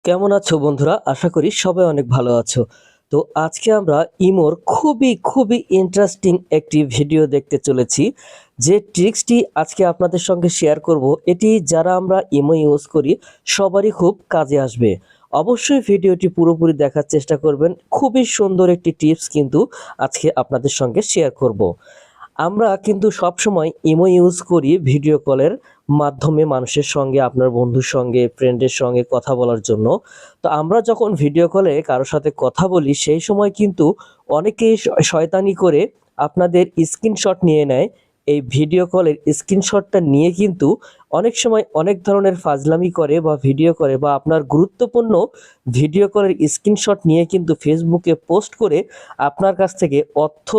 কেমন আছো বন্ধুরা? আশা করি সবাই অনেক ভালো আছো। তো আজকে আমরা ইমোর খুবই ইন্টারেস্টিং একটি ভিডিও দেখতে চলেছি। যে ট্রিক্সটি আজকে আপনাদের সঙ্গে শেয়ার করব, এটি যারা আমরা ইমো ইউজ করি সবারই খুব কাজে আসবে। অবশ্যই ভিডিওটি পুরোপুরি দেখার চেষ্টা করবেন। খুবই সুন্দর একটি টিপস কিন্তু আজকে আপনাদের সঙ্গে শেয়ার করব। আমরা কিন্তু সবসময় ইমো ইউজ করি ভিডিও কলের মাধ্যমে মানুষের সঙ্গে, আপনার বন্ধুর সঙ্গে, ফ্রেন্ডের সঙ্গে কথা বলার জন্য। তো আমরা যখন ভিডিও কলে কারো সাথে কথা বলি সেই সময় কিন্তু অনেকেই শয়তানি করে আপনাদের স্ক্রিনশট নিয়ে নেয়। এই ভিডিও কলের স্ক্রিনশটটা নিয়ে কিন্তু অনেক সময় অনেক ধরনের ফাজলামি করে বা ভিডিও করে, বা আপনার গুরুত্বপূর্ণ ভিডিও কলের স্ক্রিনশট নিয়ে কিন্তু ফেসবুকে পোস্ট করে আপনার কাছ থেকে অর্থ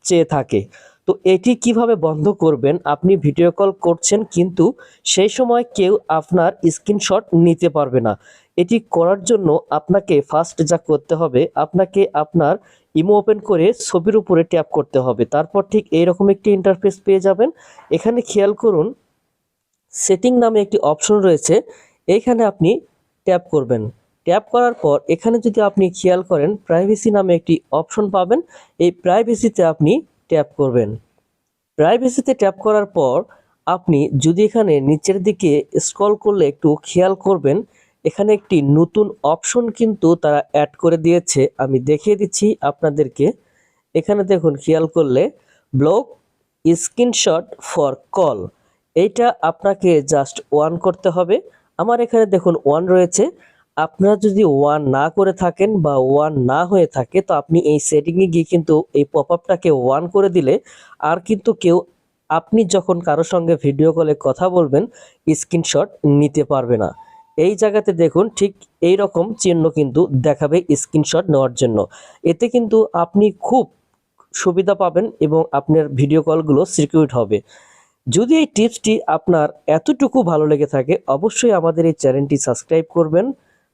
চেয়ে থাকে। তো এটি কিভাবে বন্ধ করবেন? আপনি ভিডিও কল করছেন কিন্তু সেই সময় কেউ আপনার স্ক্রিনশট নিতে পারবে না। এটি করার জন্য আপনাকে ফার্স্ট যা করতে হবে, আপনাকে আপনার ইমো ওপেন করে ছবির উপরে ট্যাপ করতে হবে। তারপর ঠিক এইরকম একটি ইন্টারফেস পেয়ে যাবেন। এখানে খেয়াল করুন, সেটিং নামে একটি অপশন রয়েছে, এইখানে আপনি ট্যাপ করবেন। ট্যাপ করার পর এখানে যদি আপনি খেয়াল করেন, প্রাইভেসি নামে একটি অপশন পাবেন। এই প্রাইভেসিতে আপনি ট্যাপ করবেন। প্রাইভেসিতে ট্যাপ করার পর আপনি যদি এখানে নিচের দিকে স্ক্রল করলে একটু খেয়াল করবেন, এখানে একটি নতুন অপশন কিন্তু তারা অ্যাড করে দিয়েছে। আমি দেখিয়ে দিচ্ছি আপনাদেরকে। এখানে দেখুন, খেয়াল করলে ব্লক স্ক্রিনশট ফর কল, এইটা আপনাকে জাস্ট ওয়ান করতে হবে। আমার এখানে দেখুন ওয়ান রয়েছে। আপনারা যদি ওয়ান না করে থাকেন বা ওয়ান না হয়ে থাকে, তো আপনি এই সেটিংয়ে গিয়ে কিন্তু এই পপ আপটাকে ওয়ান করে দিলে আর কিন্তু কেউ আপনি যখন কারোর সঙ্গে ভিডিও কলে কথা বলবেন স্ক্রিনশট নিতে পারবে না। এই জায়গাতে দেখুন ঠিক এই রকম চিহ্ন কিন্তু দেখাবে স্ক্রিনশট নেওয়ার জন্য। এতে কিন্তু আপনি খুব সুবিধা পাবেন এবং আপনার ভিডিও কলগুলো সিকিউর হবে। যদি এই টিপসটি আপনার এতটুকু ভালো লেগে থাকে, অবশ্যই আমাদের এই চ্যানেলটি সাবস্ক্রাইব করবেন।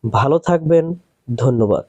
ভালো থাকবেন। ধন্যবাদ।